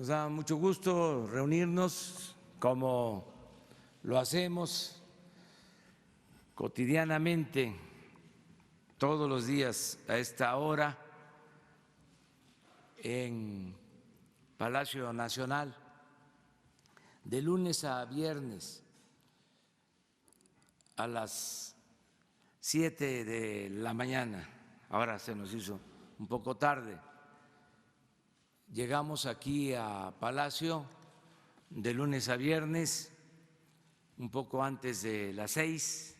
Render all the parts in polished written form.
Nos da mucho gusto reunirnos como lo hacemos cotidianamente, todos los días a esta hora en Palacio Nacional, de lunes a viernes a las 7 de la mañana. Ahora se nos hizo un poco tarde. Llegamos aquí a Palacio de lunes a viernes un poco antes de las 6,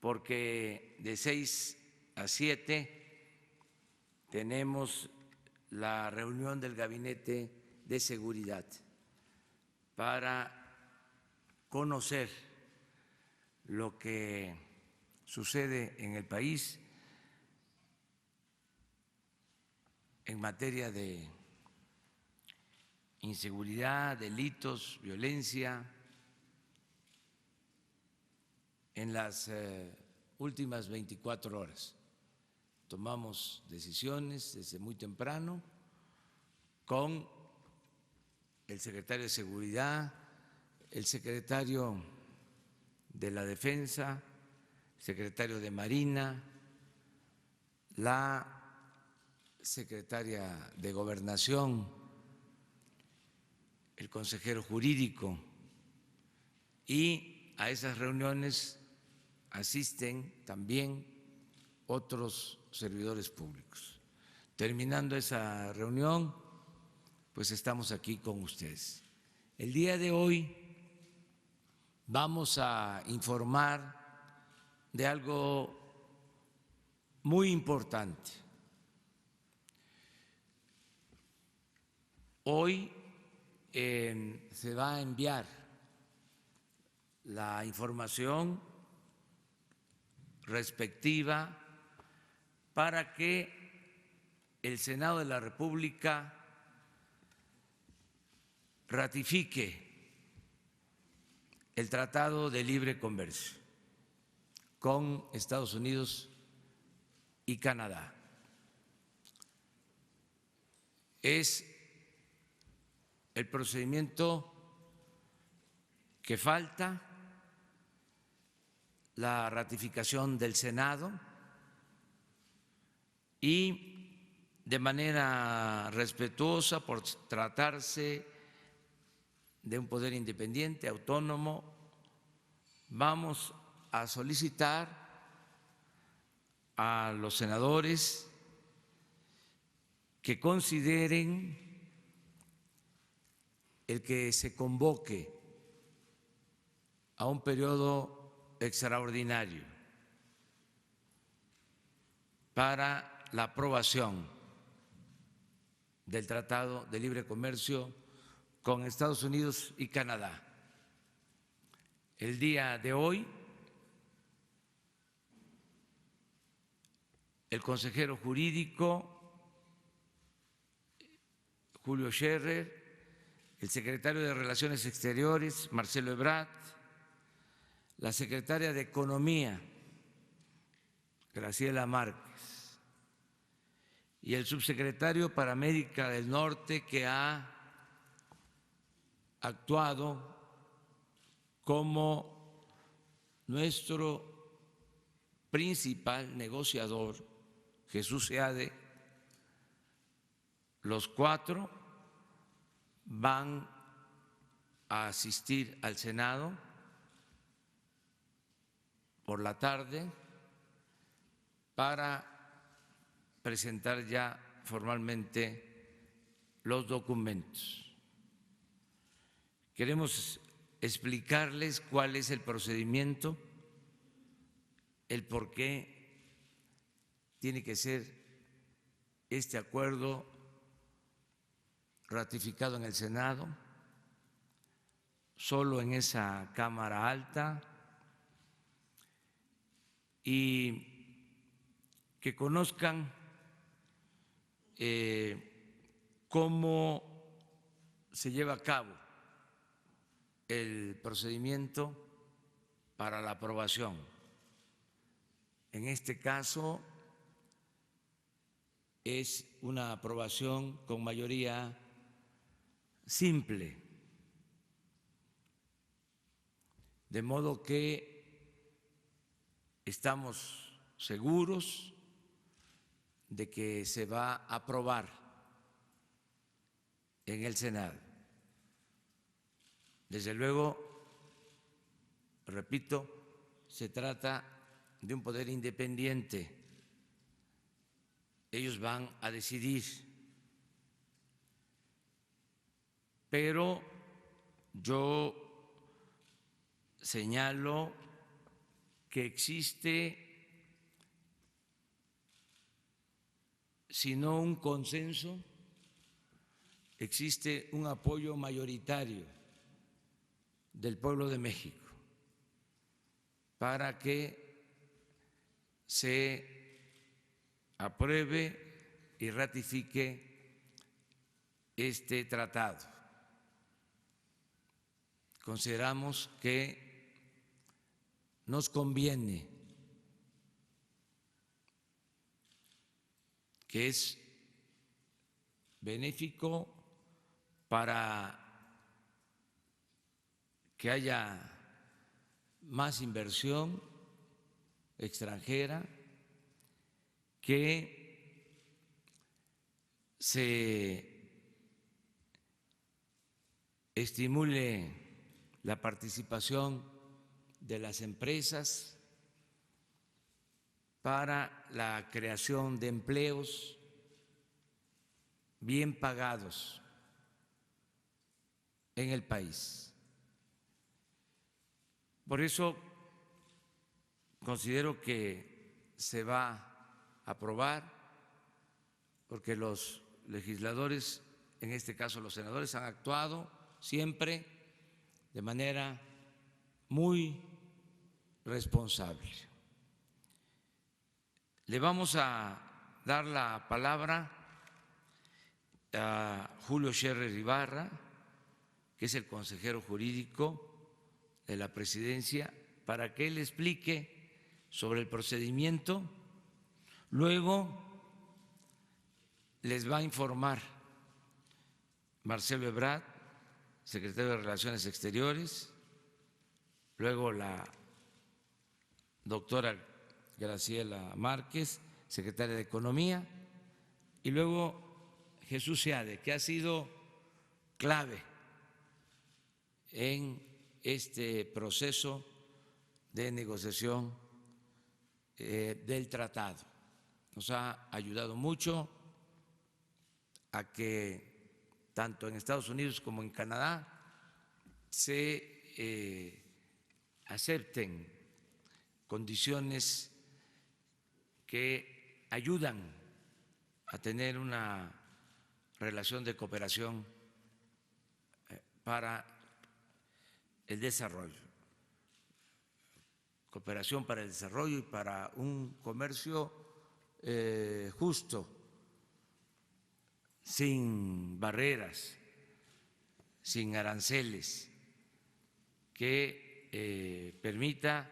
porque de 6 a 7 tenemos la reunión del Gabinete de Seguridad para conocer lo que sucede en el país en materia de inseguridad, delitos, violencia. En las últimas 24 horas tomamos decisiones desde muy temprano con el secretario de Seguridad, el secretario de la Defensa, el secretario de Marina, la secretaria de Gobernación, el consejero jurídico, y a esas reuniones asisten también otros servidores públicos. Terminando esa reunión, pues estamos aquí con ustedes. El día de hoy vamos a informar de algo muy importante. Hoy se va a enviar la información respectiva para que el Senado de la República ratifique el Tratado de Libre Comercio con Estados Unidos y Canadá. Es el procedimiento que falta, la ratificación del Senado, y de manera respetuosa, por tratarse de un poder independiente, autónomo, vamos a solicitar a los senadores que consideren el que se convoque a un periodo extraordinario para la aprobación del Tratado de Libre Comercio con Estados Unidos y Canadá. El día de hoy, el consejero jurídico Julio Scherer, el secretario de Relaciones Exteriores Marcelo Ebrard, la secretaria de Economía Graciela Márquez y el subsecretario para América del Norte, que ha actuado como nuestro principal negociador, Jesús Seade. Los cuatro van a asistir al Senado por la tarde para presentar ya formalmente los documentos. Queremos explicarles cuál es el procedimiento, el por qué tiene que ser este acuerdo ratificado en el Senado, solo en esa Cámara Alta, y que conozcan cómo se lleva a cabo el procedimiento para la aprobación. En este caso es una aprobación con mayoría simple, de modo que estamos seguros de que se va a aprobar en el Senado. Desde luego, repito, se trata de un poder independiente. Ellos van a decidir, pero yo señalo que existe, si no un consenso, existe un apoyo mayoritario del pueblo de México para que se apruebe y ratifique este tratado. Consideramos que nos conviene, que es benéfico para que haya más inversión extranjera, que se estimule la participación de las empresas para la creación de empleos bien pagados en el país. Por eso considero que se va a aprobar, porque los legisladores, en este caso los senadores, han actuado siempre de manera muy responsable. Le vamos a dar la palabra a Julio Scherer Ibarra, que es el consejero jurídico de la Presidencia, para que él explique sobre el procedimiento. Luego les va a informar Marcelo Ebrard, secretario de Relaciones Exteriores, luego la doctora Graciela Márquez, secretaria de Economía, y luego Jesús Seade, que ha sido clave en este proceso de negociación del tratado. Nos ha ayudado mucho a que tanto en Estados Unidos como en Canadá se acepten condiciones que ayudan a tener una relación de cooperación para el desarrollo, cooperación para el desarrollo y para un comercio justo, sin barreras, sin aranceles, que permita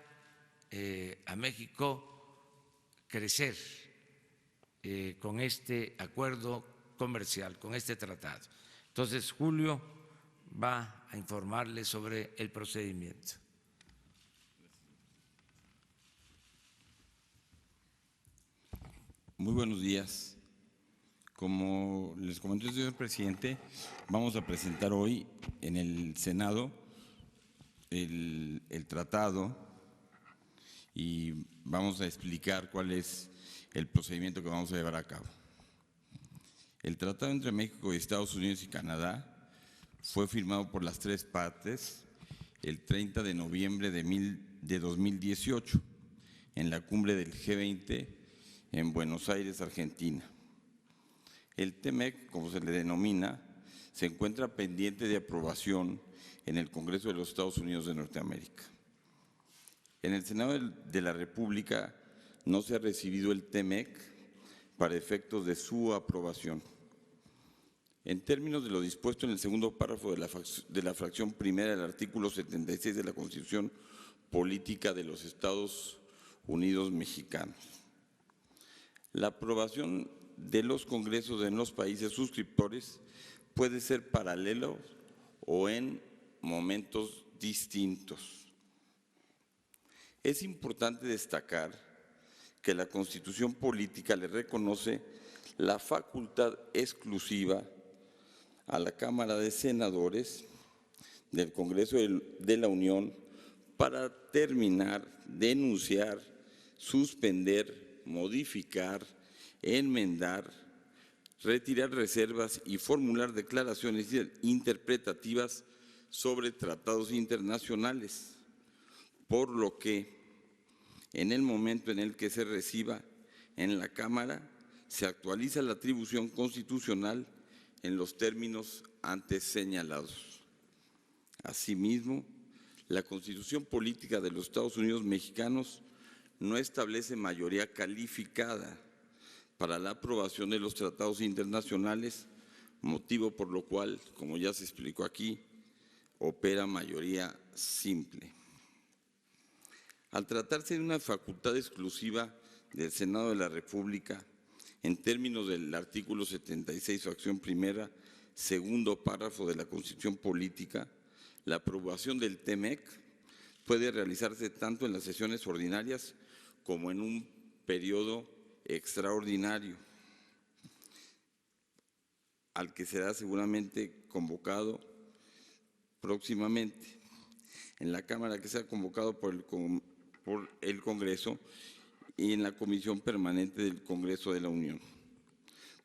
a México crecer con este acuerdo comercial, con este tratado. Entonces, Julio va a informarles sobre el procedimiento. Muy buenos días. Como les comentó el señor presidente, vamos a presentar hoy en el Senado el tratado y vamos a explicar cuál es el procedimiento que vamos a llevar a cabo. El tratado entre México y Estados Unidos y Canadá fue firmado por las tres partes el 30 de noviembre de 2018 en la cumbre del G20 en Buenos Aires, Argentina. El TEMEC, como se le denomina, se encuentra pendiente de aprobación en el Congreso de los Estados Unidos de Norteamérica. En el Senado de la República no se ha recibido el TEMEC para efectos de su aprobación. En términos de lo dispuesto en el segundo párrafo de la fracción primera del artículo 76 de la Constitución Política de los Estados Unidos Mexicanos, la aprobación de los congresos en los países suscriptores puede ser paralelo o en momentos distintos. Es importante destacar que la Constitución Política le reconoce la facultad exclusiva a la Cámara de Senadores del Congreso de la Unión para determinar, denunciar, suspender, modificar, enmendar, retirar reservas y formular declaraciones interpretativas sobre tratados internacionales, por lo que en el momento en el que se reciba en la Cámara, se actualiza la atribución constitucional en los términos antes señalados. Asimismo, la Constitución Política de los Estados Unidos mexicanos no establece mayoría calificada para la aprobación de los tratados internacionales, motivo por lo cual, como ya se explicó aquí, opera mayoría simple. Al tratarse de una facultad exclusiva del Senado de la República, en términos del artículo 76, fracción primera, segundo párrafo de la Constitución Política, la aprobación del TEMEC puede realizarse tanto en las sesiones ordinarias como en un periodo extraordinario, al que será seguramente convocado próximamente en la Cámara, que sea convocado por el Congreso y en la Comisión Permanente del Congreso de la Unión.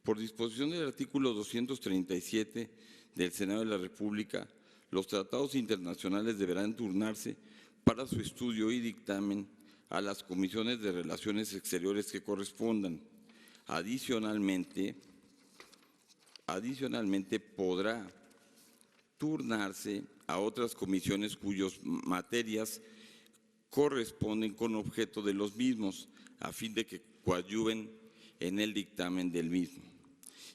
Por disposición del artículo 237 del Senado de la República, los tratados internacionales deberán turnarse para su estudio y dictamen a las comisiones de Relaciones Exteriores que correspondan. Adicionalmente, podrá turnarse a otras comisiones cuyas materias corresponden con objeto de los mismos, a fin de que coadyuven en el dictamen del mismo.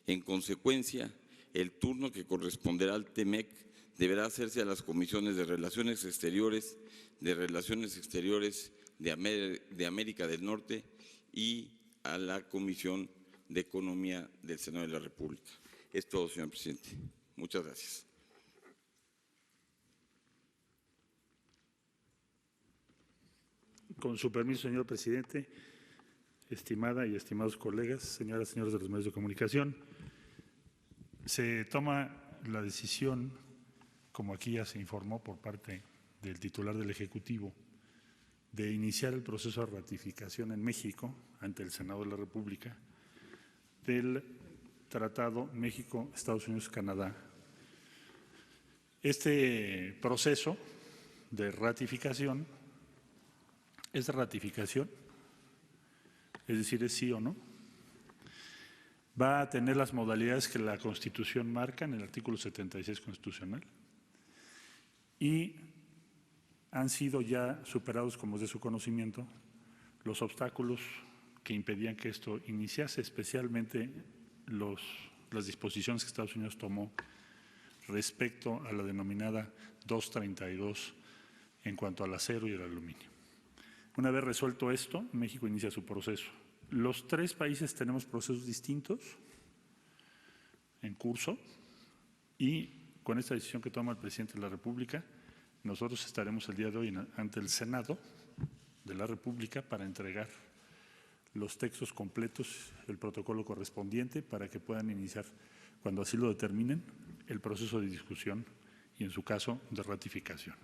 En consecuencia, el turno que corresponderá al TEMEC deberá hacerse a las comisiones de Relaciones Exteriores, de América del Norte y a la Comisión de Economía del Senado de la República. Es todo, señor presidente. Muchas gracias. Con su permiso, señor presidente, estimada y estimados colegas, señoras y señores de los medios de comunicación, se toma la decisión, como aquí ya se informó por parte del titular del Ejecutivo, de iniciar el proceso de ratificación en México, ante el Senado de la República, del Tratado México, Estados Unidos, Canadá. Este proceso de ratificación es de ratificación, es decir, es sí o no. Va a tener las modalidades que la Constitución marca en el artículo 76 constitucional y han sido ya superados, como es de su conocimiento, los obstáculos que impedían que esto iniciase, especialmente las disposiciones que Estados Unidos tomó respecto a la denominada 232 en cuanto al acero y el aluminio. Una vez resuelto esto, México inicia su proceso. Los tres países tenemos procesos distintos en curso y con esta decisión que toma el presidente de la República, nosotros estaremos el día de hoy ante el Senado de la República para entregar los textos completos, el protocolo correspondiente, para que puedan iniciar, cuando así lo determinen, el proceso de discusión y, en su caso, de ratificación.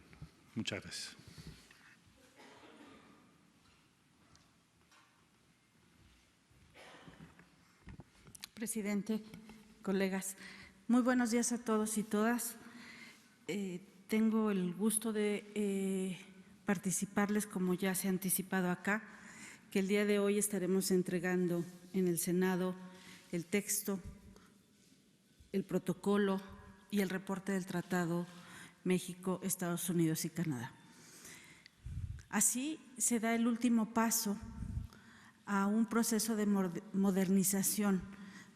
Muchas gracias. Presidente, colegas, muy buenos días a todos y todas. Tengo el gusto de participarles, como ya se ha anticipado acá, que el día de hoy estaremos entregando en el Senado el texto, el protocolo y el reporte del Tratado México, Estados Unidos y Canadá. Así se da el último paso a un proceso de modernización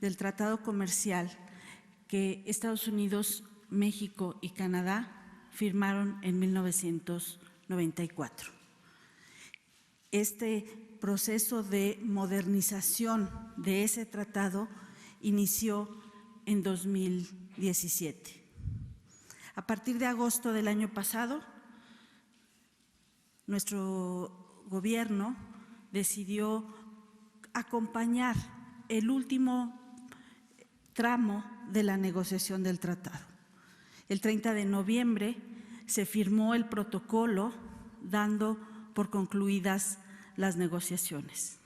del tratado comercial que Estados Unidos, México y Canadá firmaron en 1994. Este proceso de modernización de ese tratado inició en 2000 2017. A partir de agosto del año pasado, nuestro gobierno decidió acompañar el último tramo de la negociación del tratado. El 30 de noviembre se firmó el protocolo dando por concluidas las negociaciones.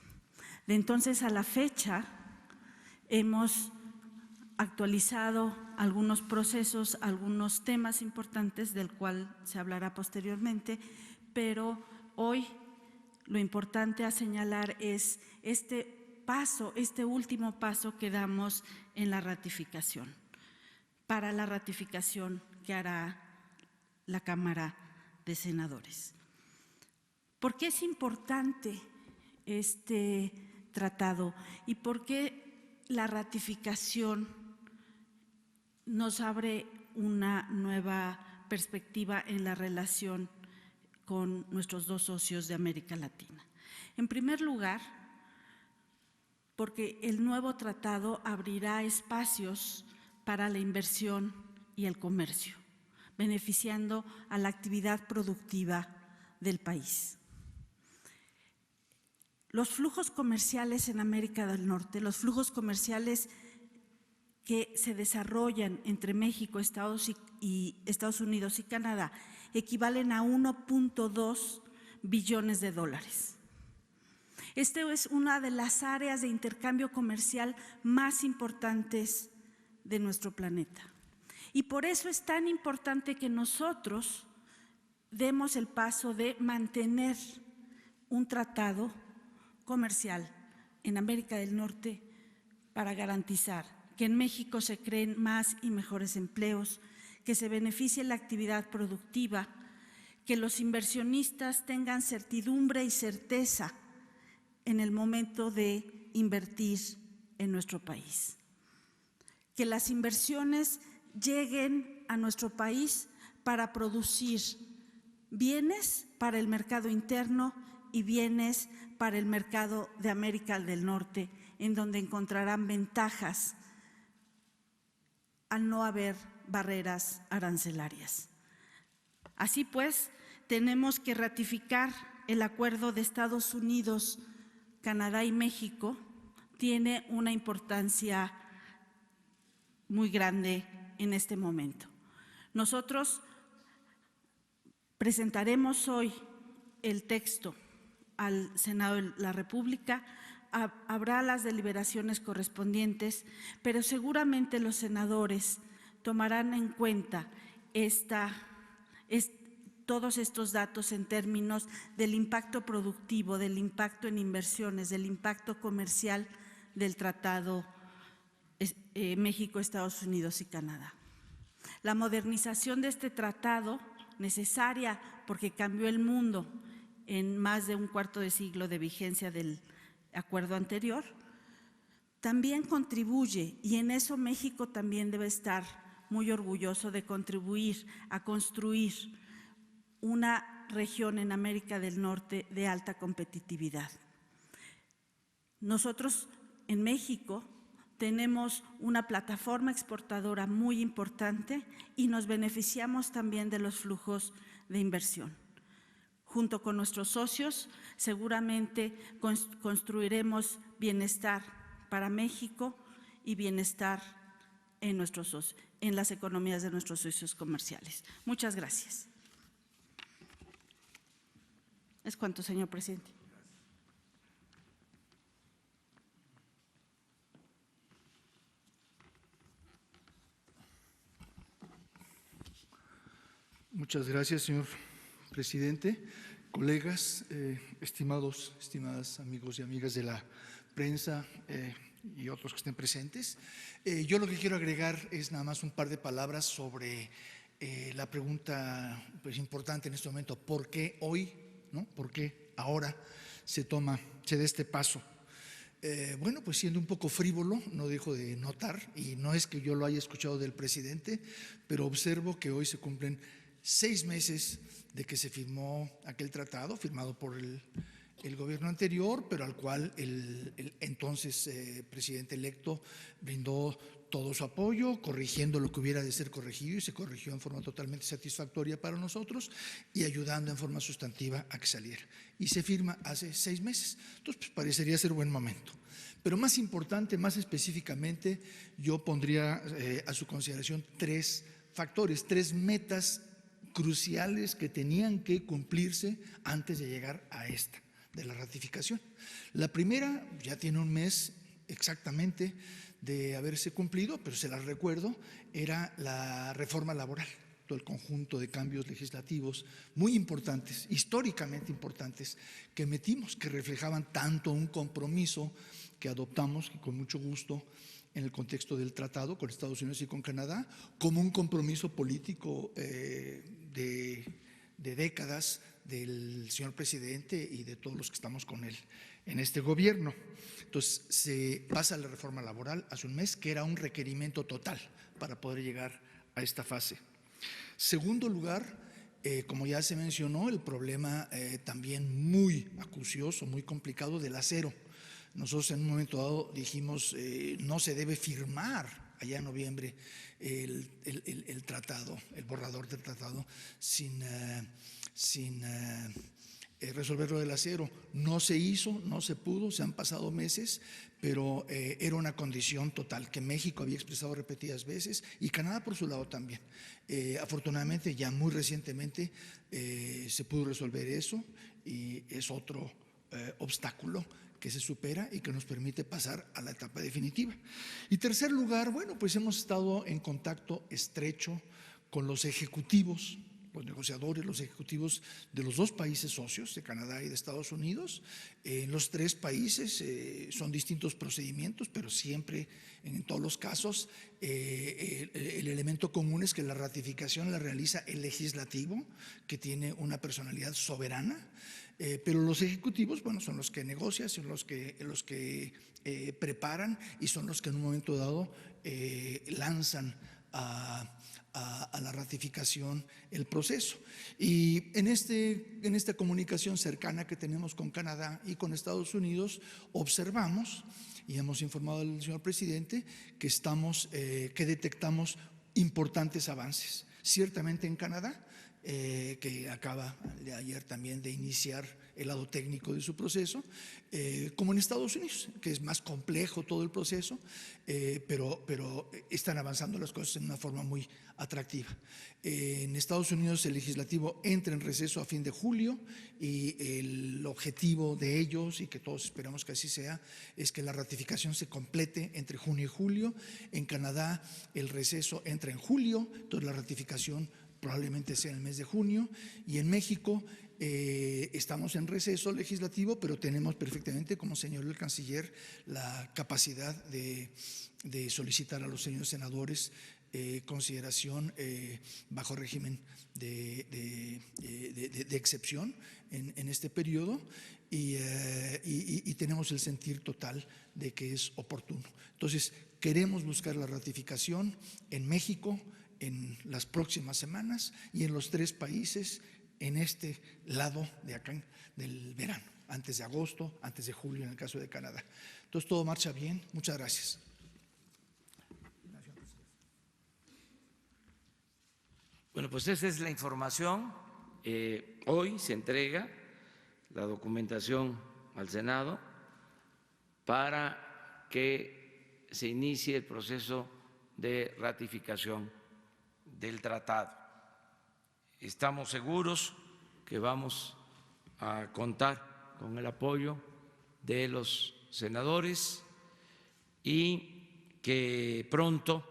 De entonces a la fecha hemos actualizado algunos procesos, algunos temas importantes del cual se hablará posteriormente, pero hoy lo importante a señalar es este paso, este último paso que damos en la ratificación, para la ratificación que hará la Cámara de Senadores. ¿Por qué es importante este tratado y por qué la ratificación nos abre una nueva perspectiva en la relación con nuestros dos socios de América Latina? En primer lugar, porque el nuevo tratado abrirá espacios para la inversión y el comercio, beneficiando a la actividad productiva del país. Los flujos comerciales en América del Norte, los flujos comerciales que se desarrollan entre México, Estados Unidos y Canadá, equivalen a 1.2 billones de dólares. Esta es una de las áreas de intercambio comercial más importantes de nuestro planeta. Y por eso es tan importante que nosotros demos el paso de mantener un tratado comercial en América del Norte para garantizar que en México se creen más y mejores empleos, que se beneficie la actividad productiva, que los inversionistas tengan certidumbre y certeza en el momento de invertir en nuestro país, que las inversiones lleguen a nuestro país para producir bienes para el mercado interno y bienes para el mercado de América del Norte, en donde encontrarán ventajas al no haber barreras arancelarias. Así pues, tenemos que ratificar el acuerdo de Estados Unidos, Canadá y México. Tiene una importancia muy grande en este momento. Nosotros presentaremos hoy el texto al Senado de la República. Habrá las deliberaciones correspondientes, pero seguramente los senadores tomarán en cuenta todos estos datos en términos del impacto productivo, del impacto en inversiones, del impacto comercial del Tratado México, Estados Unidos y Canadá. La modernización de este tratado, necesaria porque cambió el mundo en más de un cuarto de siglo de vigencia del acuerdo anterior, también contribuye, y en eso México también debe estar muy orgulloso de contribuir a construir una región en América del Norte de alta competitividad. Nosotros en México tenemos una plataforma exportadora muy importante y nos beneficiamos también de los flujos de inversión. Junto con nuestros socios, seguramente construiremos bienestar para México y bienestar en las economías de nuestros socios comerciales. Muchas gracias. Es cuanto, señor presidente. Muchas gracias, señor presidente. Colegas, estimadas amigos y amigas de la prensa y otros que estén presentes. Yo lo que quiero agregar es nada más un par de palabras sobre la pregunta importante en este momento: ¿por qué hoy? ¿No? ¿Por qué ahora se da este paso? Bueno, pues siendo un poco frívolo, no dejo de notar, y no es que yo lo haya escuchado del presidente, pero observo que hoy se cumplen 6 meses de que se firmó aquel tratado, firmado por el gobierno anterior, pero al cual el entonces presidente electo brindó todo su apoyo, corrigiendo lo que hubiera de ser corregido, y se corrigió en forma totalmente satisfactoria para nosotros, y ayudando en forma sustantiva a que saliera. Y se firma hace 6 meses. Entonces, pues parecería ser buen momento. Pero más importante, más específicamente, yo pondría a su consideración 3 factores, 3 metas cruciales que tenían que cumplirse antes de llegar a esta, de la ratificación. La primera ya tiene un mes exactamente de haberse cumplido, pero se las recuerdo, era la reforma laboral, todo el conjunto de cambios legislativos muy importantes, históricamente importantes, que metimos, que reflejaban tanto un compromiso que adoptamos, y con mucho gusto, en el contexto del tratado con Estados Unidos y con Canadá, como un compromiso político de décadas del señor presidente y de todos los que estamos con él en este gobierno. Entonces, se pasa la reforma laboral hace un mes, que era un requerimiento total para poder llegar a esta fase. Segundo lugar, como ya se mencionó, el problema también muy acucioso, muy complicado del acero. Nosotros en un momento dado dijimos, no se debe firmar allá en noviembre el tratado, el borrador del tratado, sin resolver lo del acero. No se hizo, no se pudo, se han pasado meses, pero era una condición total que México había expresado repetidas veces, y Canadá por su lado también. Afortunadamente, ya muy recientemente se pudo resolver eso, y es otro obstáculo que se supera y que nos permite pasar a la etapa definitiva. Y tercer lugar, bueno, pues hemos estado en contacto estrecho con los ejecutivos, los negociadores, los ejecutivos de los 2 países socios, de Canadá y de Estados Unidos. En los 3 países son distintos procedimientos, pero siempre, en todos los casos, el elemento común es que la ratificación la realiza el legislativo, que tiene una personalidad soberana, pero los ejecutivos, bueno, son los que negocian, son los que preparan, y son los que en un momento dado lanzan a la ratificación el proceso. Y en esta comunicación cercana que tenemos con Canadá y con Estados Unidos, observamos y hemos informado al señor presidente que detectamos importantes avances. Ciertamente en Canadá, que acaba de ayer también de iniciar el lado técnico de su proceso, como en Estados Unidos, que es más complejo todo el proceso, pero están avanzando las cosas en una forma muy atractiva. En Estados Unidos el legislativo entra en receso a fin de julio, y el objetivo de ellos, y que todos esperamos que así sea, es que la ratificación se complete entre junio y julio. En Canadá el receso entra en julio, entonces la ratificación probablemente sea en el mes de junio, y en México estamos en receso legislativo, pero tenemos perfectamente, como señaló el canciller, la capacidad de solicitar a los señores senadores consideración bajo régimen de excepción en este periodo, y tenemos el sentir total de que es oportuno. Entonces, queremos buscar la ratificación en México en las próximas semanas, y en los 3 países en este lado de acá del verano, antes de agosto, antes de julio en el caso de Canadá. Entonces, todo marcha bien. Muchas gracias. Bueno, pues esa es la información. Hoy se entrega la documentación al Senado para que se inicie el proceso de ratificación del tratado. Estamos seguros que vamos a contar con el apoyo de los senadores y que pronto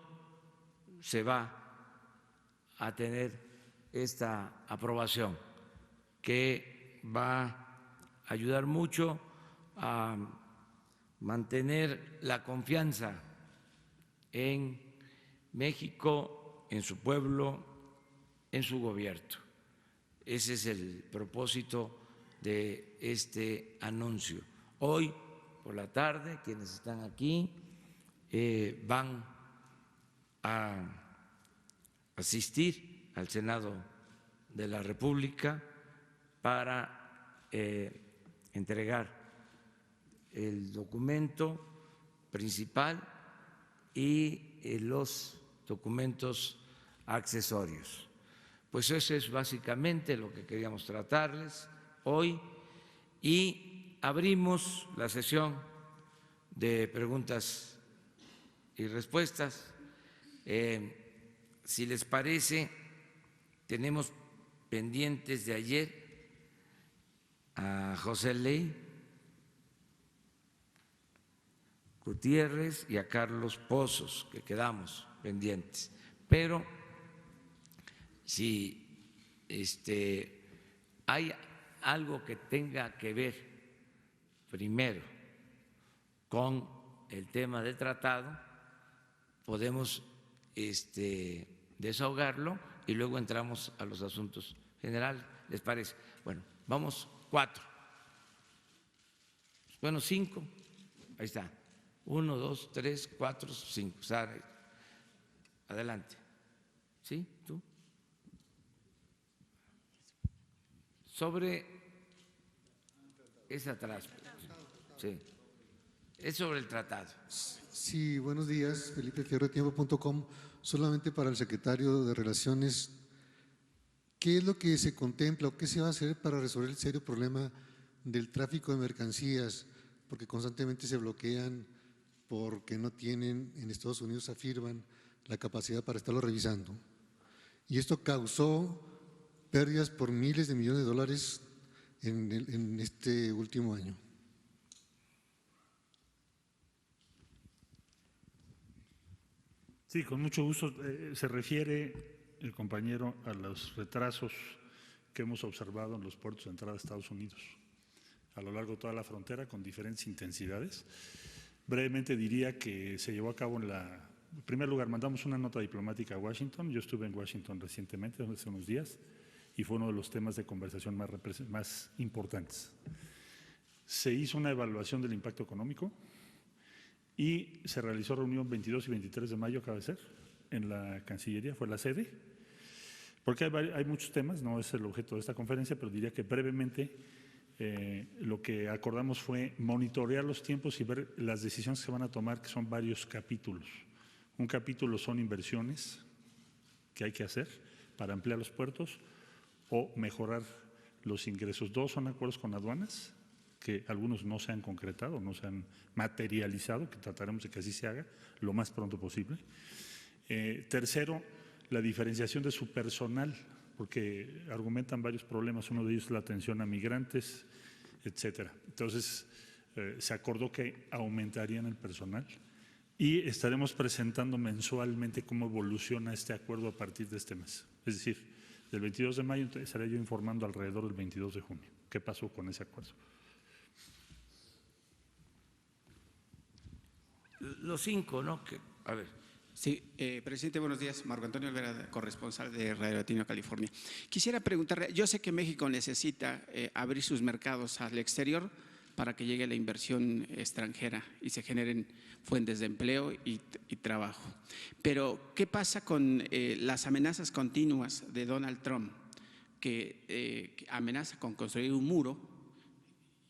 se va a tener esta aprobación, que va a ayudar mucho a mantener la confianza en México, en su pueblo, en su gobierno. Ese es el propósito de este anuncio. Hoy por la tarde, quienes están aquí van a asistir al Senado de la República para entregar el documento principal y los documentos accesorios. Pues eso es básicamente lo que queríamos tratarles hoy y abrimos la sesión de preguntas y respuestas. Si les parece, tenemos pendientes de ayer a José Ley Gutiérrez y a Carlos Pozos, que quedamos pendientes. Pero si hay algo que tenga que ver primero con el tema del tratado, podemos desahogarlo y luego entramos a los asuntos generales. ¿Les parece? Bueno, vamos 4. Bueno, 5. Ahí está. 1, 2, 3, 4, 5. Sara, adelante. ¿Sí? ¿Tú? Sobre… Es atrás. Sí. Es sobre el tratado. Sí, buenos días. Felipe Fierro, tiempo.com. Solamente para el secretario de Relaciones, ¿qué es lo que se contempla o qué se va a hacer para resolver el serio problema del tráfico de mercancías? Porque constantemente se bloquean porque no tienen, en Estados Unidos afirman, la capacidad para estarlo revisando. Y esto causó pérdidas por miles de millones de dólares en este último año. Sí, con mucho gusto. Se refiere el compañero a los retrasos que hemos observado en los puertos de entrada a Estados Unidos a lo largo de toda la frontera con diferentes intensidades. Brevemente diría que se llevó a cabo en primer lugar, mandamos una nota diplomática a Washington. Yo estuve en Washington recientemente, hace unos días, y fue uno de los temas de conversación más importantes. Se hizo una evaluación del impacto económico y se realizó reunión 22 y 23 de mayo, acaba de ser, en la Cancillería, fue la sede, porque hay muchos temas, no es el objeto de esta conferencia, pero diría que brevemente lo que acordamos fue monitorear los tiempos y ver las decisiones que se van a tomar, que son varios capítulos. Un capítulo son inversiones que hay que hacer para ampliar los puertos o mejorar los ingresos. 2 son acuerdos con aduanas, que algunos no se han concretado, no se han materializado, que trataremos de que así se haga lo más pronto posible. Tercero, la diferenciación de su personal, porque argumentan varios problemas, uno de ellos es la atención a migrantes, etcétera. Entonces, se acordó que aumentarían el personal y estaremos presentando mensualmente cómo evoluciona este acuerdo a partir de este mes. Es decir, del 22 de mayo estaré yo informando alrededor del 22 de junio qué pasó con ese acuerdo. Los 5, ¿no? A ver. Sí, presidente, buenos días. Marco Antonio Olvera, corresponsal de Radio Latino, California. Quisiera preguntarle, yo sé que México necesita abrir sus mercados al exterior para que llegue la inversión extranjera y se generen fuentes de empleo y trabajo. Pero, ¿qué pasa con las amenazas continuas de Donald Trump, que amenaza con construir un muro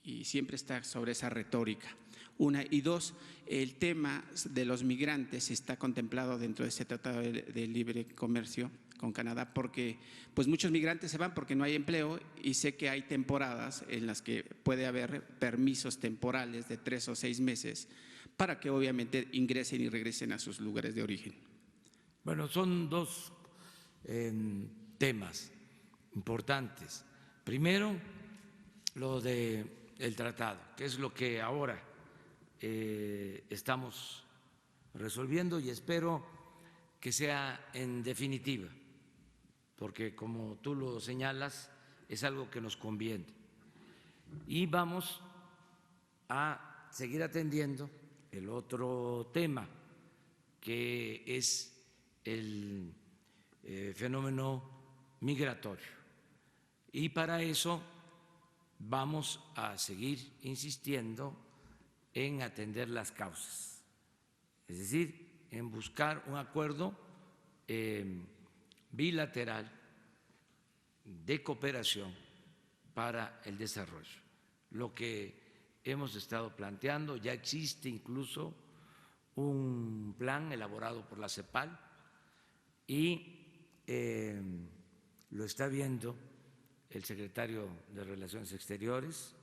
y siempre está sobre esa retórica? 1 y 2, el tema de los migrantes está contemplado dentro de este tratado de libre comercio con Canadá, porque pues muchos migrantes se van porque no hay empleo y sé que hay temporadas en las que puede haber permisos temporales de 3 o 6 meses para que obviamente ingresen y regresen a sus lugares de origen. Bueno, son 2 temas importantes. Primero, lo del tratado, que es lo que ahora estamos resolviendo y espero que sea en definitiva, porque como tú lo señalas, es algo que nos conviene. Y vamos a seguir atendiendo el otro tema, que es el fenómeno migratorio. Y para eso vamos a seguir insistiendo en atender las causas, es decir, en buscar un acuerdo bilateral de cooperación para el desarrollo. Lo que hemos estado planteando, ya existe incluso un plan elaborado por la CEPAL y lo está viendo el secretario de Relaciones Exteriores,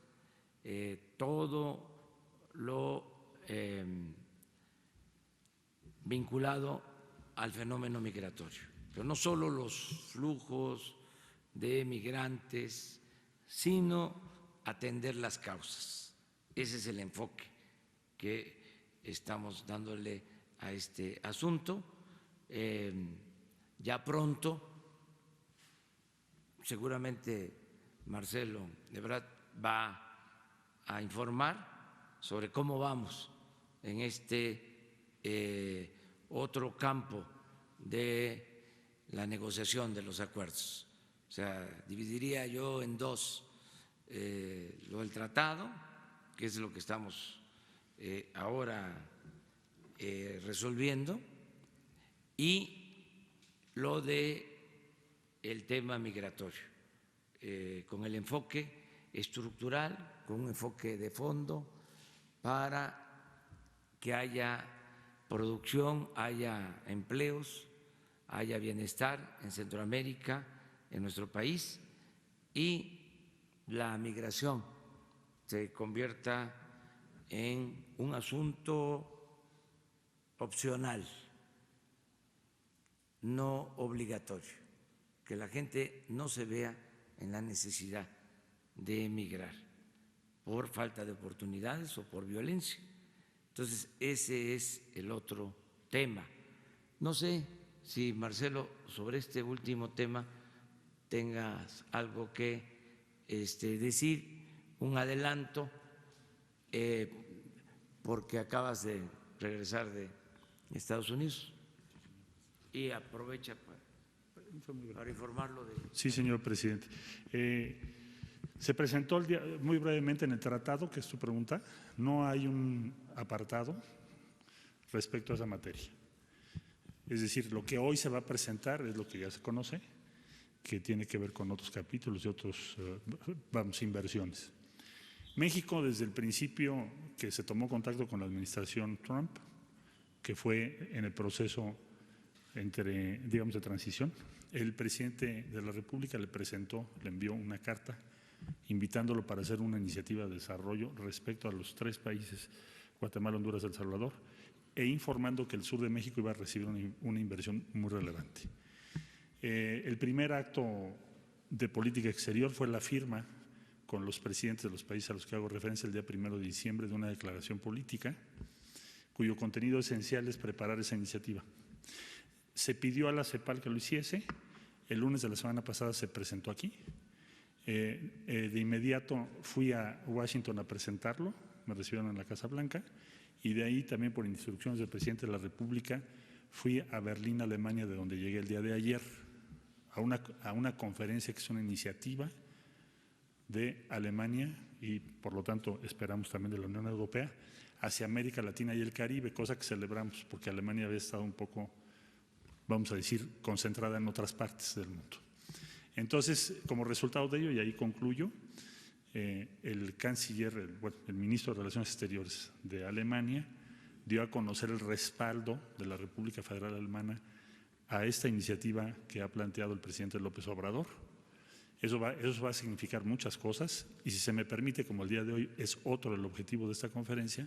todo lo vinculado al fenómeno migratorio, pero no solo los flujos de migrantes, sino atender las causas. Ese es el enfoque que estamos dándole a este asunto. Ya pronto, seguramente Marcelo Ebrard va a informar sobre cómo vamos en este otro campo de la negociación de los acuerdos. O sea, dividiría yo en dos lo del tratado, que es lo que estamos ahora resolviendo, y lo de el tema migratorio, con el enfoque estructural, con un enfoque de fondo para que haya producción, haya empleos, haya bienestar en Centroamérica, en nuestro país, y la migración se convierta en un asunto opcional, no obligatorio, que la gente no se vea en la necesidad de emigrar por falta de oportunidades o por violencia. Entonces, ese es el otro tema. No sé si, Marcelo, sobre este último tema tengas algo que decir, un adelanto, porque acabas de regresar de Estados Unidos y aprovecha para informarlo de… Sí, señor presidente. Se presentó muy brevemente en el tratado, que es tu pregunta, no hay un apartado respecto a esa materia. Es decir, lo que hoy se va a presentar es lo que ya se conoce, que tiene que ver con otros capítulos y otros, inversiones. México, desde el principio que se tomó contacto con la administración Trump, que fue en el proceso de transición, el presidente de la República le envió una carta invitándolo para hacer una iniciativa de desarrollo respecto a los 3 países, Guatemala, Honduras, El Salvador, e informando que el sur de México iba a recibir una inversión muy relevante. El primer acto de política exterior fue la firma con los presidentes de los países a los que hago referencia el día 1 de diciembre de una declaración política cuyo contenido esencial es preparar esa iniciativa. Se pidió a la CEPAL que lo hiciese, el lunes de la semana pasada se presentó aquí, de inmediato fui a Washington a presentarlo, me recibieron en la Casa Blanca y de ahí también por instrucciones del presidente de la República fui a Berlín, Alemania, de donde llegué el día de ayer, a una conferencia que es una iniciativa de Alemania y por lo tanto esperamos también de la Unión Europea hacia América Latina y el Caribe, cosa que celebramos porque Alemania había estado un poco, vamos a decir, concentrada en otras partes del mundo. Entonces, como resultado de ello, y ahí concluyo, el canciller, el ministro de Relaciones Exteriores de Alemania dio a conocer el respaldo de la República Federal Alemana a esta iniciativa que ha planteado el presidente López Obrador. Eso va a significar muchas cosas y si se me permite, como el día de hoy es otro el objetivo de esta conferencia,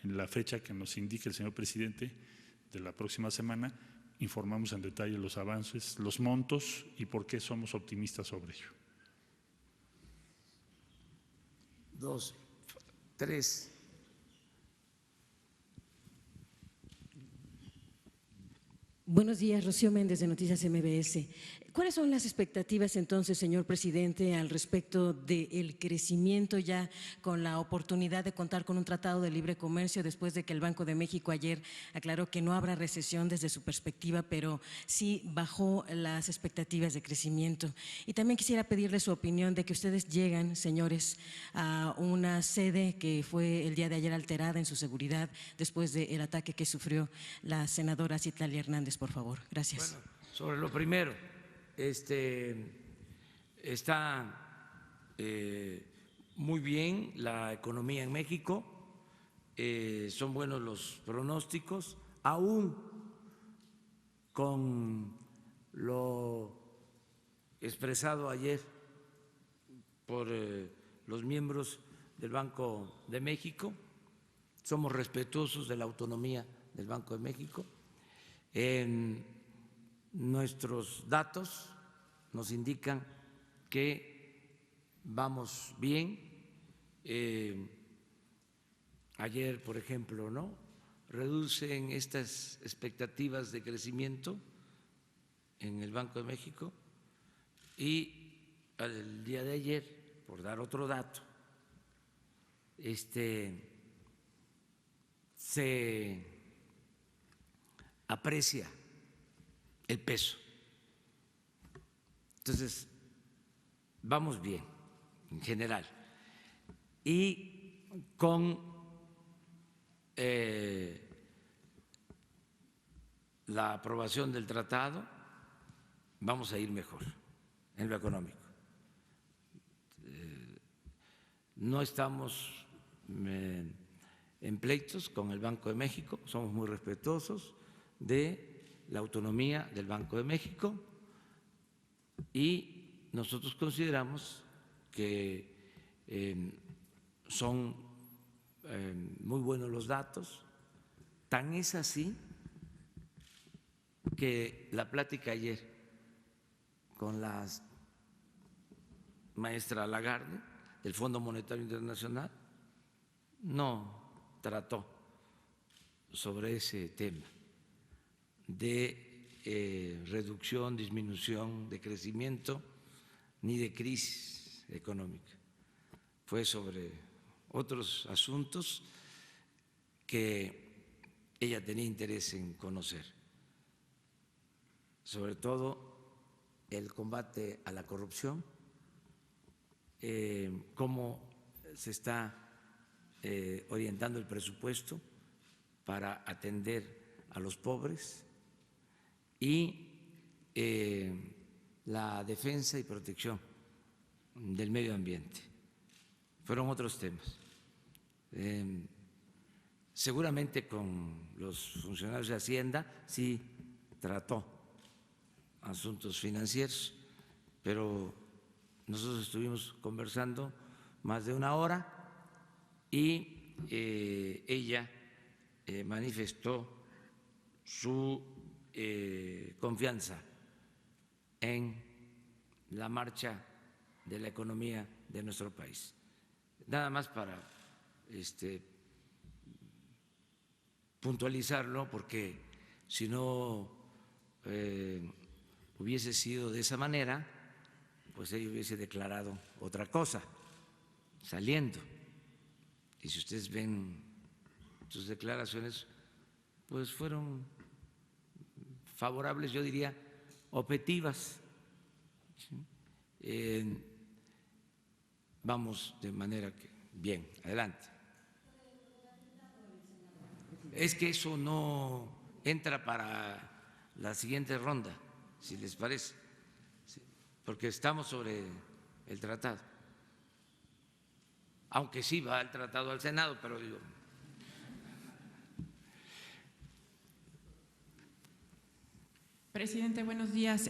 en la fecha que nos indique el señor presidente de la próxima semana, informamos en detalle los avances, los montos y por qué somos optimistas sobre ello. 2, 3. Buenos días, Rocío Méndez de Noticias MBS. ¿Cuáles son las expectativas entonces, señor presidente, al respecto del crecimiento ya con la oportunidad de contar con un tratado de libre comercio después de que el Banco de México ayer aclaró que no habrá recesión desde su perspectiva, pero sí bajó las expectativas de crecimiento? Y también quisiera pedirle su opinión de que ustedes llegan, señores, a una sede que fue el día de ayer alterada en su seguridad después del ataque que sufrió la senadora Citlali Hernández, por favor. Gracias. Bueno, sobre lo primero, está muy bien la economía en México, son buenos los pronósticos, aún con lo expresado ayer por los miembros del Banco de México. Somos respetuosos de la autonomía del Banco de México. Nuestros datos nos indican que vamos bien. Ayer, por ejemplo, reducen estas expectativas de crecimiento en el Banco de México, y el día de ayer, por dar otro dato, se aprecia el peso. Entonces, vamos bien en general. Y con la aprobación del tratado vamos a ir mejor en lo económico. No estamos en pleitos con el Banco de México, somos muy respetuosos de la autonomía del Banco de México, y nosotros consideramos que son muy buenos los datos. Tan es así que la plática ayer con la maestra Lagarde del Fondo Monetario Internacional no trató sobre ese tema de reducción, disminución de crecimiento ni de crisis económica. Fue sobre otros asuntos que ella tenía interés en conocer, sobre todo el combate a la corrupción, cómo se está orientando el presupuesto para atender a los pobres, y la defensa y protección del medio ambiente. Fueron otros temas. Seguramente con los funcionarios de Hacienda sí trató asuntos financieros, pero nosotros estuvimos conversando más de una hora y ella manifestó su confianza en la marcha de la economía de nuestro país. Nada más para puntualizarlo, porque si no hubiese sido de esa manera, pues ella hubiese declarado otra cosa saliendo. Y si ustedes ven sus declaraciones, pues fueron favorables, yo diría objetivas. Vamos de manera que bien, adelante. Es que eso no entra para la siguiente ronda, si les parece, porque estamos sobre el tratado. Aunque sí va el tratado al Senado, pero digo… Presidente, buenos días.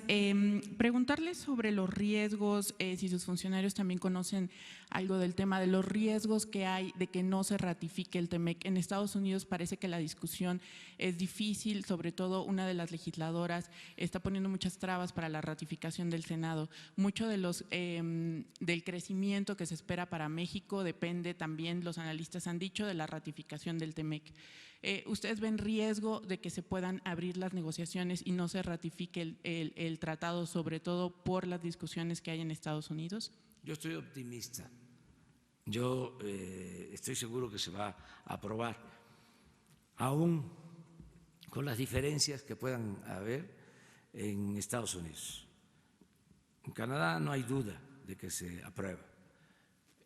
Preguntarle sobre los riesgos, si sus funcionarios también conocen algo del tema de los riesgos que hay de que no se ratifique el TEMEC. En Estados Unidos parece que la discusión es difícil, sobre todo una de las legisladoras está poniendo muchas trabas para la ratificación del Senado. Mucho de del crecimiento que se espera para México depende también, los analistas han dicho, de la ratificación del TEMEC. ¿Ustedes ven riesgo de que se puedan abrir las negociaciones y no se ratifique el tratado, sobre todo por las discusiones que hay en Estados Unidos? Yo estoy optimista. Yo estoy seguro que se va a aprobar, aún con las diferencias que puedan haber en Estados Unidos. En Canadá no hay duda de que se aprueba,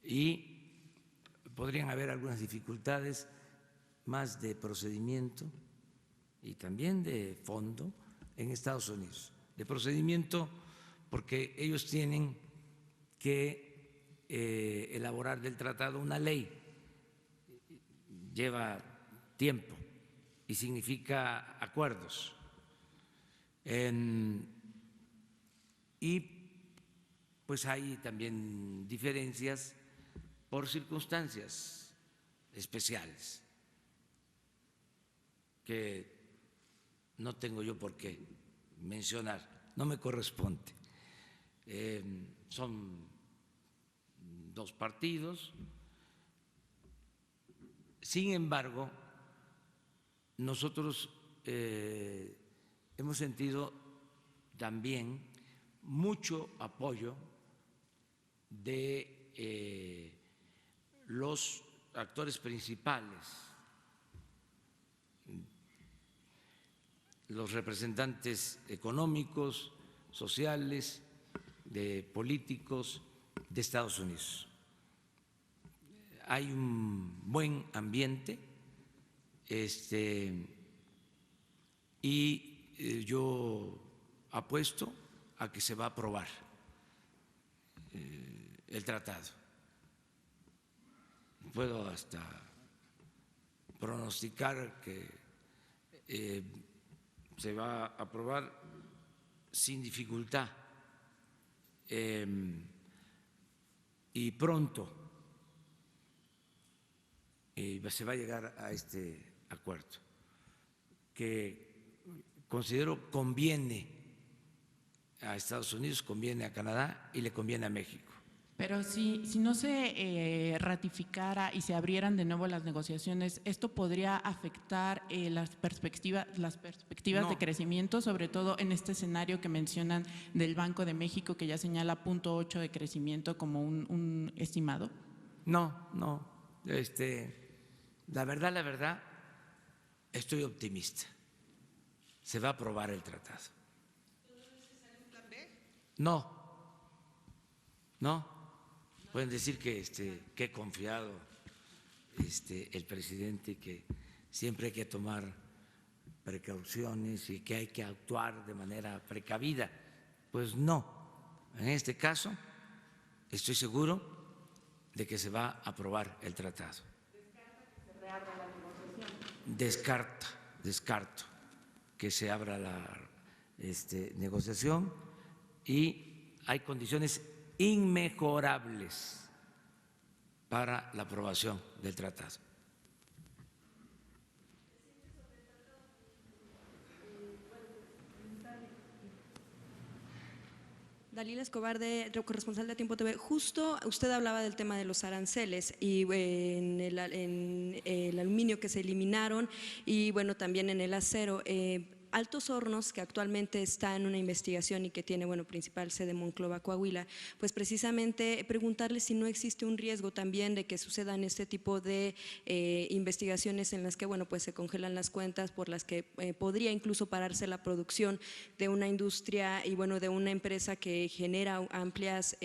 y podrían haber algunas dificultades más de procedimiento y también de fondo en Estados Unidos. De procedimiento porque ellos tienen que elaborar del tratado una ley. lleva tiempo y significa acuerdos. Y pues hay también diferencias por circunstancias especiales que no tengo yo por qué mencionar, no me corresponde. Son dos partidos. Sin embargo, nosotros hemos sentido también mucho apoyo de los actores principales, los representantes económicos, sociales, de políticos de Estados Unidos. Hay un buen ambiente y yo apuesto a que se va a aprobar el tratado. Puedo hasta pronosticar que se va a aprobar sin dificultad y pronto se va a llegar a este acuerdo que considero conviene a Estados Unidos, conviene a Canadá y le conviene a México. Pero si no se ratificara y se abrieran de nuevo las negociaciones, ¿esto podría afectar las perspectivas No. de crecimiento, sobre todo en este escenario que mencionan del Banco de México, que ya señala 0.8 de crecimiento como un estimado? No. La verdad, estoy optimista. Se va a aprobar el tratado. No. Pueden decir que he confiado el presidente, que siempre hay que tomar precauciones y que hay que actuar de manera precavida. Pues no. En este caso, estoy seguro de que se va a aprobar el tratado. Descarto que se abra la negociación y hay condiciones inmejorables para la aprobación del tratado. Dalila Escobar, corresponsal de Tiempo TV. Justo usted hablaba del tema de los aranceles y en el aluminio que se eliminaron y bueno, también en el acero. Altos Hornos, que actualmente está en una investigación y que tiene, bueno, principal sede Monclova, Coahuila, pues precisamente preguntarle si no existe un riesgo también de que sucedan este tipo de investigaciones en las que, bueno, pues se congelan las cuentas por las que podría incluso pararse la producción de una industria y, bueno, de una empresa que genera amplias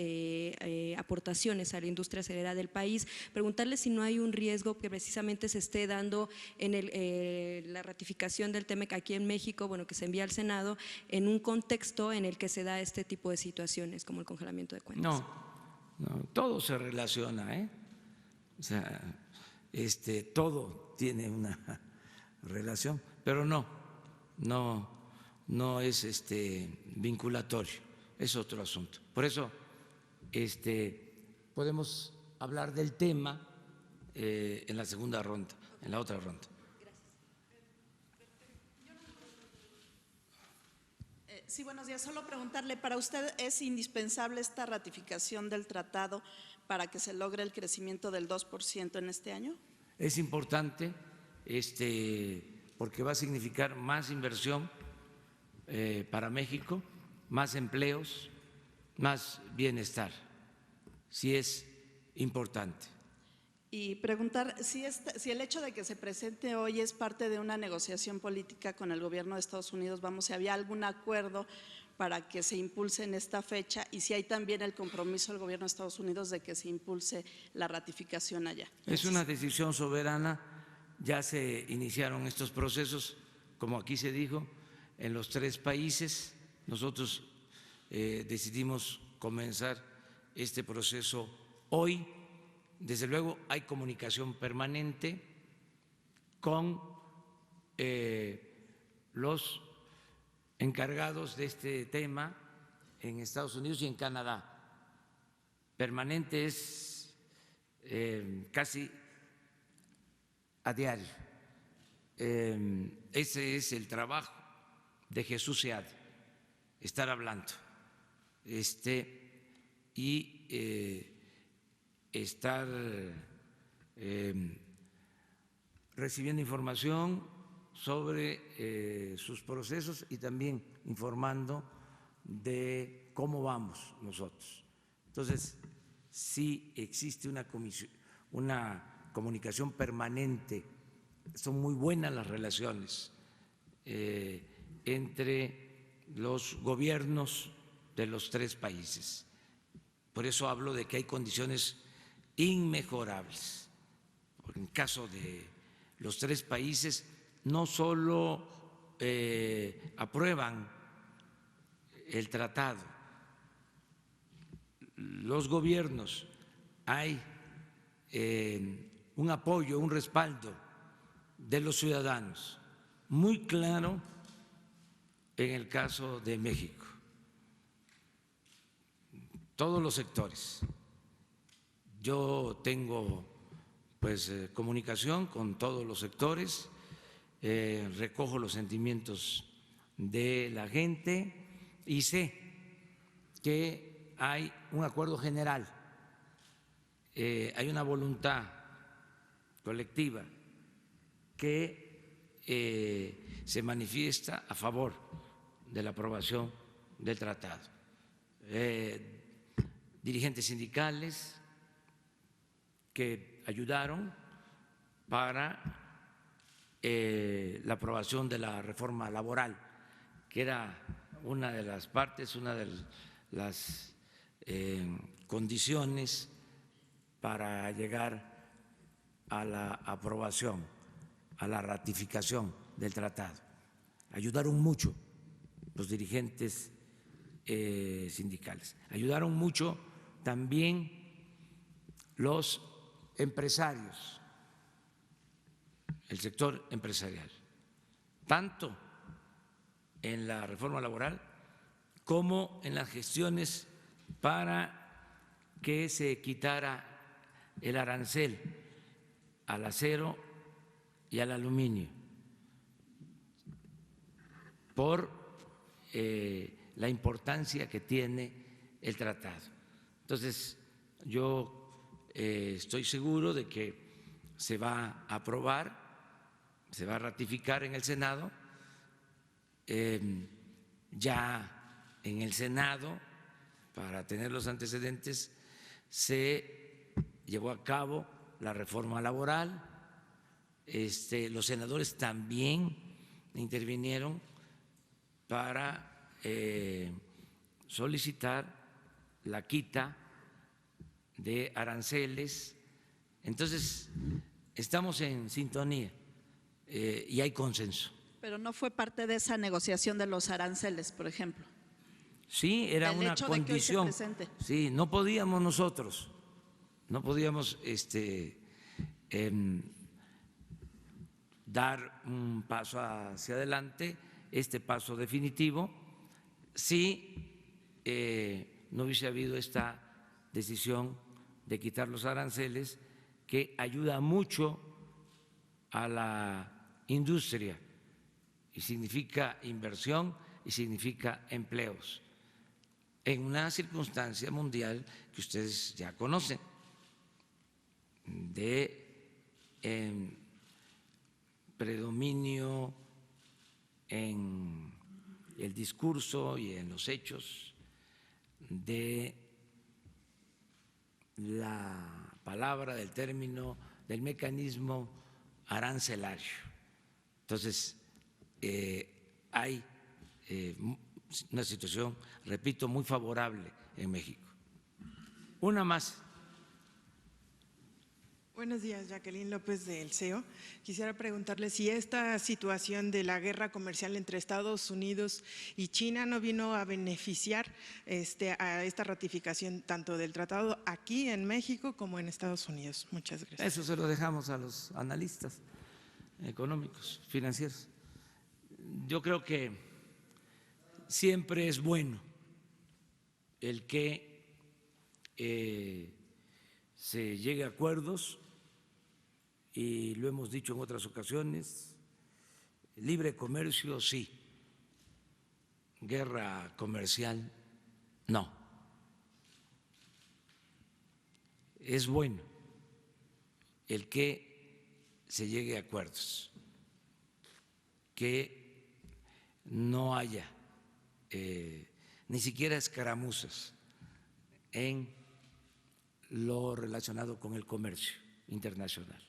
aportaciones a la industria acerera del país. Preguntarle si no hay un riesgo que precisamente se esté dando en la ratificación del TEMEC aquí en México, bueno, que se envía al Senado en un contexto en el que se da este tipo de situaciones como el congelamiento de cuentas. No, todo se relaciona, o sea, todo tiene una relación, pero no es vinculatorio, es otro asunto. Por eso podemos hablar del tema en la segunda ronda, en la otra ronda. Sí, buenos días. Solo preguntarle, ¿para usted es indispensable esta ratificación del tratado para que se logre el crecimiento del 2% en este año? Es importante porque va a significar más inversión para México, más empleos, más bienestar. Sí es importante. Y preguntar si el hecho de que se presente hoy es parte de una negociación política con el gobierno de Estados Unidos, si había algún acuerdo para que se impulse en esta fecha y si hay también el compromiso del gobierno de Estados Unidos de que se impulse la ratificación allá. Es una decisión soberana, ya se iniciaron estos procesos, como aquí se dijo, en los 3 países. Nosotros decidimos comenzar este proceso hoy. Desde luego hay comunicación permanente con los encargados de este tema en Estados Unidos y en Canadá. Permanente es casi a diario. Ese es el trabajo de Jesús Seade, estar hablando y estar recibiendo información sobre sus procesos y también informando de cómo vamos nosotros. Entonces, sí existe una comunicación permanente, son muy buenas las relaciones entre los gobiernos de los tres países. Por eso hablo de que hay condiciones inmejorables. Porque en el caso de los tres países, no solo aprueban el tratado, los gobiernos, hay un apoyo, un respaldo de los ciudadanos, muy claro en el caso de México. Todos los sectores. Yo tengo pues comunicación con todos los sectores, recojo los sentimientos de la gente y sé que hay un acuerdo general, hay una voluntad colectiva que se manifiesta a favor de la aprobación del tratado. Dirigentes sindicales que ayudaron para la aprobación de la reforma laboral, que era una de las partes, una de las condiciones para llegar a la aprobación, a la ratificación del tratado. Ayudaron mucho los dirigentes sindicales, ayudaron mucho también los empresarios, el sector empresarial, tanto en la reforma laboral como en las gestiones para que se quitara el arancel al acero y al aluminio por la importancia que tiene el tratado. Entonces, yo estoy seguro de que se va a aprobar, se va a ratificar en el Senado. Ya en el Senado, para tener los antecedentes, se llevó a cabo la reforma laboral. Los senadores también intervinieron para solicitar la quita de aranceles. Entonces, estamos en sintonía y hay consenso. Pero no fue parte de esa negociación de los aranceles, por ejemplo. Sí, era El una hecho de que hoy se condición. presente. Sí, no podíamos nosotros, no podíamos dar un paso hacia adelante, este paso definitivo, si no hubiese habido esta decisión de quitar los aranceles, que ayuda mucho a la industria y significa inversión y significa empleos en una circunstancia mundial que ustedes ya conocen, de predominio en el discurso y en los hechos de la palabra, del término, del mecanismo arancelario. Entonces, hay una situación, repito, muy favorable en México. Una más. Buenos días, Jacqueline López del CEO. Quisiera preguntarle si esta situación de la guerra comercial entre Estados Unidos y China no vino a beneficiar a esta ratificación tanto del tratado aquí en México como en Estados Unidos. Muchas gracias. Eso se lo dejamos a los analistas. económicos, financieros. Yo creo que siempre es bueno el que se llegue a acuerdos, y lo hemos dicho en otras ocasiones, libre comercio sí, guerra comercial no. Es bueno el que se llegue a acuerdos, que no haya ni siquiera escaramuzas en lo relacionado con el comercio internacional.